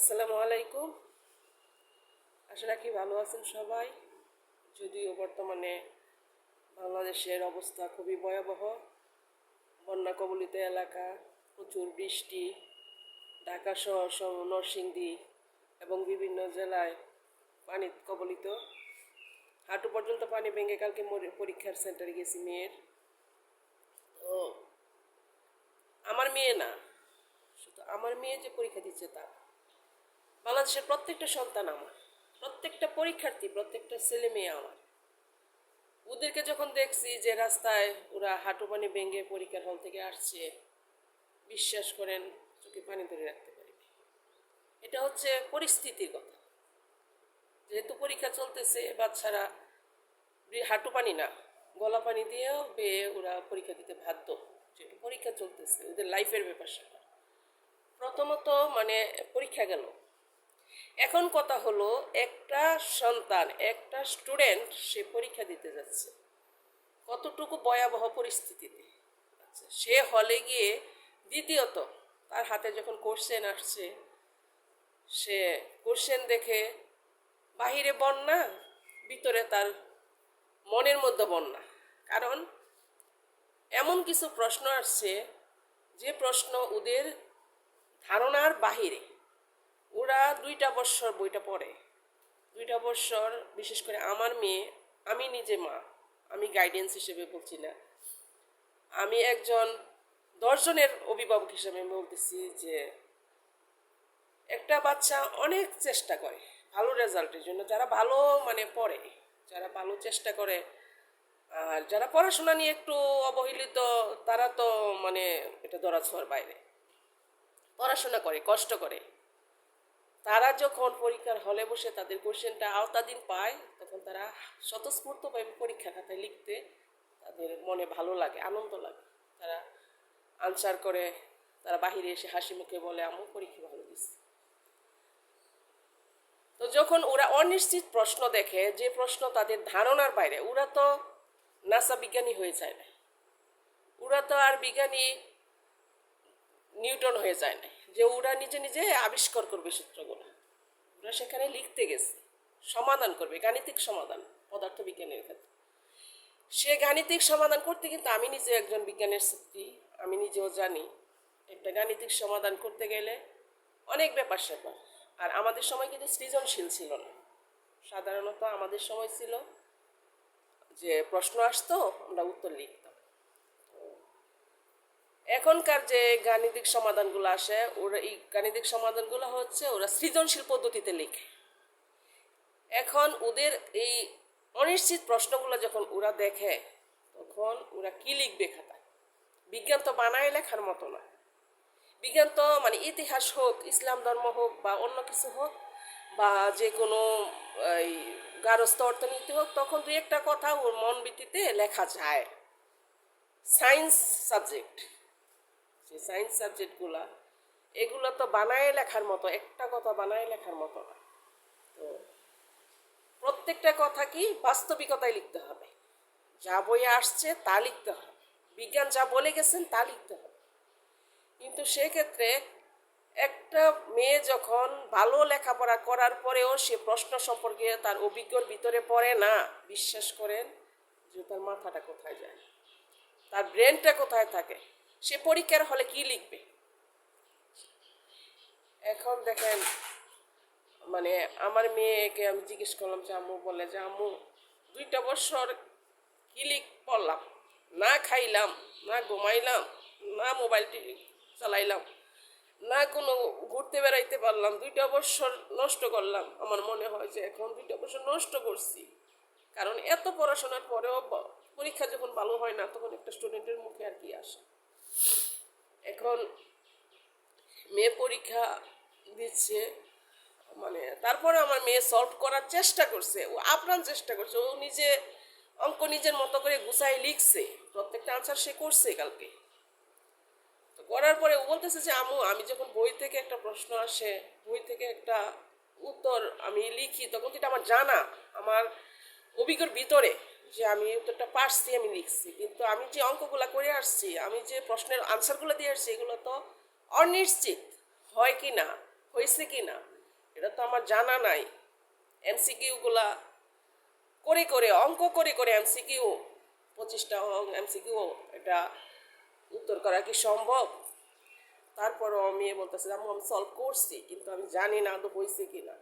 আসসালামু আলাইকুম। আশা রাখি ভালো আছেন সবাই। যদিও বর্তমানে বাংলাদেশের অবস্থা খুবই ভয়াবহ, বন্যা কবলিত এলাকা, প্রচুর বৃষ্টি, ঢাকা শহর সহ নরসিংদী এবং বিভিন্ন জেলায় পানি কবলিত। হাঁটু পর্যন্ত পানি ভেঙে কালকে পরীক্ষার সেন্টারে গেছি মেয়ের। তো আমার মেয়ে না, শুধু আমার মেয়ে যে পরীক্ষা দিচ্ছে তা, বাংলাদেশের প্রত্যেকটা সন্তান আমার, প্রত্যেকটা পরীক্ষার্থী, প্রত্যেকটা ছেলে মেয়ে আমার। ওদেরকে যখন দেখছি যে রাস্তায় ওরা হাঁটু পানি ভেঙে পরীক্ষার হল থেকে আসছে, বিশ্বাস করেন চোখে পানি ধরে রাখতে পারিনি। এটা হচ্ছে পরিস্থিতির কথা। যেহেতু পরীক্ষা চলতেছে, বাচ্চারা হাঁটু পানি না, গলা পানি দিয়েও বেয়ে ওরা পরীক্ষা দিতে বাধ্য। যেহেতু পরীক্ষা চলতেছে, ওদের লাইফের ব্যাপার সেটা। প্রথমত পরীক্ষা গেল। এখন কথা হলো, একটা সন্তান, একটা স্টুডেন্ট সে পরীক্ষা দিতে যাচ্ছে কতটুকু ভয়াবহ পরিস্থিতিতে। আচ্ছা, সে হলে গিয়ে দ্বিতীয়ত তার হাতে যখন কোশ্চেন আসছে, সে কোশ্চেন দেখে বাহিরে বন্যা, ভিতরে তার মনের মধ্যে বন্যা। কারণ এমন কিছু প্রশ্ন আসছে যে প্রশ্ন ওদের ধারণার বাহিরে। ওরা 2টা বৎসর বইটা পড়ে, 2টা বৎসর, বিশেষ করে আমার মেয়ে, আমি নিজে মা, আমি গাইডেন্স হিসেবে বলছি না, আমি একজন 10 জনের অভিভাবক হিসেবে বলতেছি যে একটা বাচ্চা অনেক চেষ্টা করে ভালো রেজাল্টের জন্য, যারা ভালো পড়ে, যারা ভালো চেষ্টা করে, আর যারা পড়াশোনা নিয়ে একটু অবহেলিত, তারা তো এটা ধরাছোঁয়ার বাইরে। পড়াশোনা করে, কষ্ট করে, তারা যখন পরীক্ষার হলে বসে তাদের কোশ্চেনটা আওতাধীন পায়, তখন তারা স্বতঃস্ফূর্তভাবে পরীক্ষা খাতায় লিখতে তাদের মনে ভালো লাগে, আনন্দ লাগে। তারা আনসার করে, তারা বাহিরে এসে হাসি মুখে বলে, আমি পরীক্ষা ভালো দিচ্ছি। তো যখন ওরা অনিশ্চিত প্রশ্ন দেখে, যে প্রশ্ন তাদের ধারণার বাইরে, ওরা তো নাসা বিজ্ঞানী হয়ে যায় না, ওরা তো আর বিজ্ঞানী নিউটন হয়ে যায় না যে ওরা নিজে নিজে আবিষ্কার করবে সূত্রগুলো। ওরা সেখানে লিখতে গেছে, সমাধান করবে, গাণিতিক সমাধান, পদার্থবিজ্ঞানের ক্ষেত্রে। সে গাণিতিক সমাধান করতে, কিন্তু আমি নিজে একজন বিজ্ঞানের ছাত্রী, আমি নিজেও জানি একটা গাণিতিক সমাধান করতে গেলে অনেক ব্যাপার স্যাপার। আর আমাদের সময় কিন্তু সৃজনশীল ছিল না। সাধারণত আমাদের সময় ছিল যে প্রশ্ন আসতো, আমরা উত্তর লিখতাম। এখনকার যে গাণিতিক সমাধানগুলো আসে, ওরা এই গাণিতিক সমাধানগুলো হচ্ছে ওরা সৃজনশীল পদ্ধতিতে লিখে। এখন ওদের এই অনিশ্চিত প্রশ্নগুলো যখন ওরা দেখে, তখন ওরা কি লিখবে খাতায়? বিজ্ঞান তো বানায় লেখার মতো না। বিজ্ঞান তো ইতিহাস হোক, ইসলাম ধর্ম হোক, বা অন্য কিছু হোক, বা যে কোনো এই গার্হস্থ অর্থনীতি হোক, তখন 2-একটা কথা ওর মন ভিত্তিতে লেখা যায়। সায়েন্স সাবজেক্ট, যে সায়েন্স সাবজেক্টগুলা, এগুলো তো বানায় লেখার মতো, একটা কথা বানায় লেখার মতো না। তো প্রত্যেকটা কথা কি বাস্তবিকতায় লিখতে হবে, যা বইয়ে আসছে তা লিখতে হবে, বিজ্ঞান যা বলে গেছেন তা লিখতে হবে। কিন্তু সেক্ষেত্রে একটা মেয়ে যখন ভালো লেখাপড়া করার পরেও সে প্রশ্ন সম্পর্কে তার অভিজ্ঞর ভিতরে পড়ে না, বিশ্বাস করেন যে তার মাথাটা কোথায় যায়, তার ব্রেনটা কোথায় থাকে, সে পরীক্ষার হলে কি লিখবে? এখন দেখেন, আমার মেয়েকে আমি জিজ্ঞেস করলাম যে আম্মু, বলে যে আম্মু 2টা বছর কি পড়লাম, না খাইলাম, না ঘুমাইলাম, না মোবাইল টিভি চালাইলাম, না কোনো ঘুরতে বেড়াইতে পারলাম, 2টা বছর নষ্ট করলাম। আমার মনে হয় যে এখন 2টা বছর নষ্ট করছি, কারণ এত পড়াশোনার পরেও পরীক্ষা যখন ভালো হয় না, তখন একটা স্টুডেন্টের মুখে আর কি আসে। এখন মেয়ে পরীক্ষা দিচ্ছে, তারপরে আমার মেয়ে সলভ করার চেষ্টা করছে, ও আপ্রাণ চেষ্টা করছে, ও নিজে অঙ্ক নিজের মতো করে গুছাই লিখছে, প্রত্যেকটা আনসার সে করছে কালকে। তো করার পরে ও বলতেছে যে আম্মু, আমি যখন বই থেকে একটা প্রশ্ন আসে, বই থেকে একটা উত্তর আমি লিখি, তখন এটা আমার জানা, আমার অভিজ্ঞর ভিতরে, যে আমি উত্তরটা পারছি, আমি লিখছি, কিন্তু আমি যে অঙ্কগুলো করে আসছি, আমি যে প্রশ্নের আনসারগুলো দিয়ে আসছি, এগুলো তো অনিশ্চিত হয় কি না, হয়েছে কি না এটা তো আমার জানা নাই। এমসিকিউগুলা করে করে অঙ্ক করে করে এমসিকিউ 25টা এমসিকিউ এটা উত্তর করা কি সম্ভব? তারপরও মেয়ে বলতেছে আম্মু আমি সলভ করছি, কিন্তু আমি জানি না আদৌ হয়েছে কি না।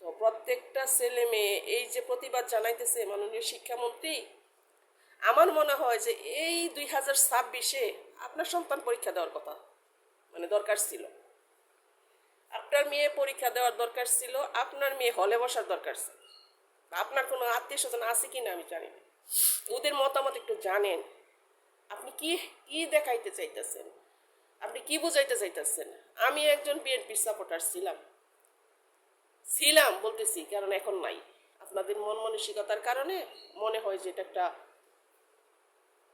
তো প্রত্যেকটা ছেলে মেয়ে এই যে প্রতিবাদ জানাইতেছে মাননীয় শিক্ষামন্ত্রী, আমার মনে হয় যে এই 2026-এ আপনার সন্তান পরীক্ষা দেওয়ার কথা, মানে দরকার ছিল। আপনার মেয়ে পরীক্ষা দেওয়ার দরকার ছিল, আপনার মেয়ে হলে বসার দরকার ছিল। আপনার কোনো আত্মীয় স্বজন আছে কি না আমি জানি না, ওদের মতামত একটু জানেন। আপনি কি কি দেখাইতে চাইতেছেন, আপনি কি বুঝাইতে চাইতেছেন? আমি একজন বিএনপির সাপোর্টার ছিলাম ছিলাম বলতেছি, কারণ এখন নাই। আপনাদের মন মানসিকতার কারণে মনে হয় যে এটা একটা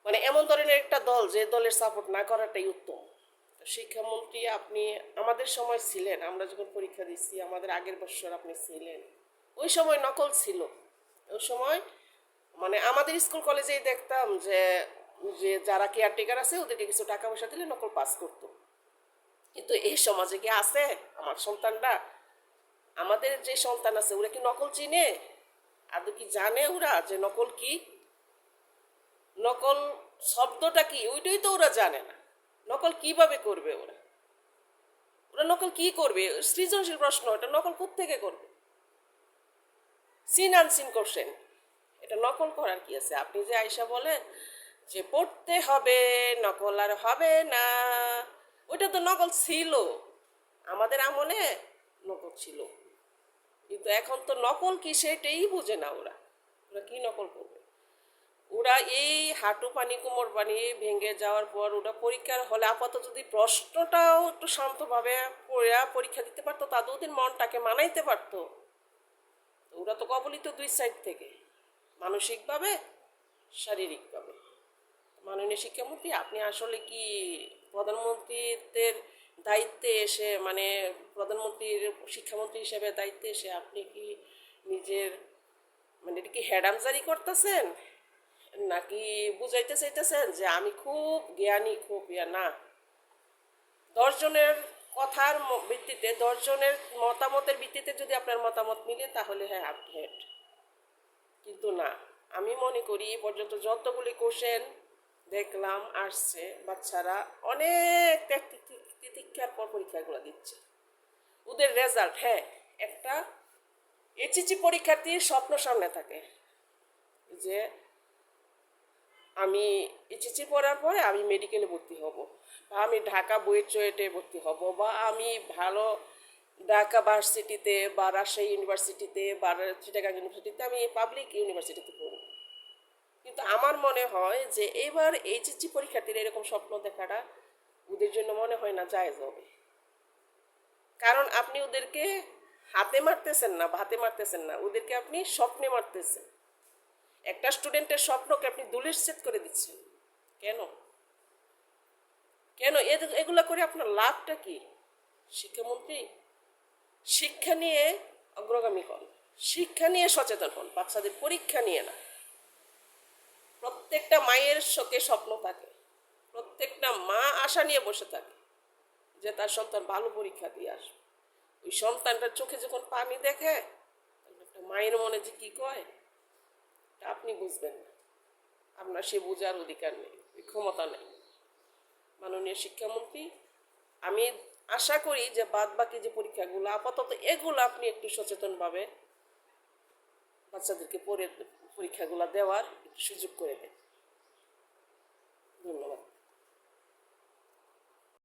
মানে এমন ধরনের একটা দল যে দলের সাপোর্ট না করাটাই উত্তম। শিক্ষামন্ত্রী আপনি আমাদের সময় ছিলেন, আমরা যখন পরীক্ষা দিচ্ছি আমাদের আগের বছর আপনি ছিলেন। ওই সময় নকল ছিল। ওই সময় মানে আমাদের স্কুল কলেজেই দেখতাম যে যে যারা কেয়ারটেকার আছে ওদেরকে কিছু টাকা পয়সা দিলে নকল পাস করতো। কিন্তু এই সমাজে কি আছে? আমার সন্তানরা, আমাদের যে সন্তান আছে ওরা কি নকল চিনে? আদৌ কি জানে ওরা যে নকল কি, নকল শব্দটা কি, ওইটাই তো ওরা জানে না। নকল কিভাবে করবে ওরা? ওরা নকল কি করবে? সৃজনশীল প্রশ্ন, এটা নকল কোত্থেকে করবে? সিন আনসিন কোশ্চেন, এটা নকল করার কি আছে? আপনি যে আয়সা বলেন যে পড়তে হবে, নকল আর হবে না, ওইটা তো নকল ছিল, আমাদের আমলে নকল ছিল। কিন্তু এখন তো নকল কি সেটাই বুঝে না ওরা। ওরা কি নকল করবে? ওরা এই হাঁটু পানি কোমর পানি ভেঙে যাওয়ার পর ওরা পরীক্ষার হলে আপাতত যদি প্রশ্নটাও একটু শান্তভাবে পড়া পরীক্ষা দিতে পারতো, তাদের ওদের মনটাকে মানাইতে পারতো। ওরা তো কবলিত দুই সাইড থেকে, মানসিকভাবে শারীরিকভাবে। মাননীয় শিক্ষামন্ত্রী আপনি আসলে কি প্রধানমন্ত্রীদের দায়িত্বে এসে মানে প্রধানমন্ত্রীর শিক্ষামন্ত্রী হিসেবে দায়িত্বে এসে আপনি কি নিজের মানে এটা কি হ্যাডামজারি করতেছেন, নাকি বুঝাইতে চাইতেছেন যে আমি খুব জ্ঞানী খুব ইয়া? না, 10 জনের কথার ভিত্তিতে 10 জনের মতামতের ভিত্তিতে যদি আপনার মতামত মিলে তাহলে হ্যাঁ আপনি হেড, কিন্তু না। আমি মনে করি এ পর্যন্ত যতগুলি কোশ্চেন দেখলাম আসছে, বাচ্চারা অনেক তিতিক্ষার পর পরীক্ষাগুলো দিচ্ছে। ওদের রেজাল্ট, হ্যাঁ একটা এইচএসসি পরীক্ষার্থীর স্বপ্ন সামনে থাকে যে আমি এইচএসসি পড়ার পরে আমি মেডিকেলে ভর্তি হব, বা আমি ঢাকা বুয়েট চুয়েটে ভর্তি হব, বা আমি ভালো ঢাকা ভার্সিটিতে বা রাজশাহী ইউনিভার্সিটিতে বা চিটাগাং ইউনিভার্সিটিতে আমি পাবলিক ইউনিভার্সিটিতে পড়ব। কিন্তু আমার মনে হয় যে এবার এইচএসসি পরীক্ষার্থীরা এরকম স্বপ্ন দেখাটা ওদের জন্য মনে হয় না জায়েজ হবে। কারণ আপনি ওদেরকে হাতে মারতেছেন না, ভাতে মারতেছেন না, ওদেরকে আপনি স্বপ্নে মারতেছেন। একটা স্টুডেন্টের স্বপ্নকে আপনি ধূলিসাৎ করে দিচ্ছেন। কেন কেন এগুলা করে আপনার লাভটা কি? শিক্ষামন্ত্রী শিক্ষা নিয়ে অগ্রগামী হন, শিক্ষা নিয়ে সচেতন হন, বাচ্চাদের পরীক্ষা নিয়ে না। প্রত্যেকটা মায়ের শোকে স্বপ্ন থাকে, প্রত্যেকটা মা আশা নিয়ে বসে থাকে যে তার সন্তান ভালো পরীক্ষা দিয়ে আসবে। ওই সন্তানটার চোখে যখন পানি দেখে একটা মায়ের মনে যে কী কয় তা আপনি বুঝবেন না, আপনার সে বোঝার অধিকার নেই, ক্ষমতা নেই। মাননীয় শিক্ষামন্ত্রী আমি আশা করি যে বাদ বাকি যে পরীক্ষাগুলো আপাতত এগুলো আপনি একটু সচেতনভাবে বাচ্চাদেরকে পরীক্ষাগুলো দেওয়ার সুযোগ করে দেন।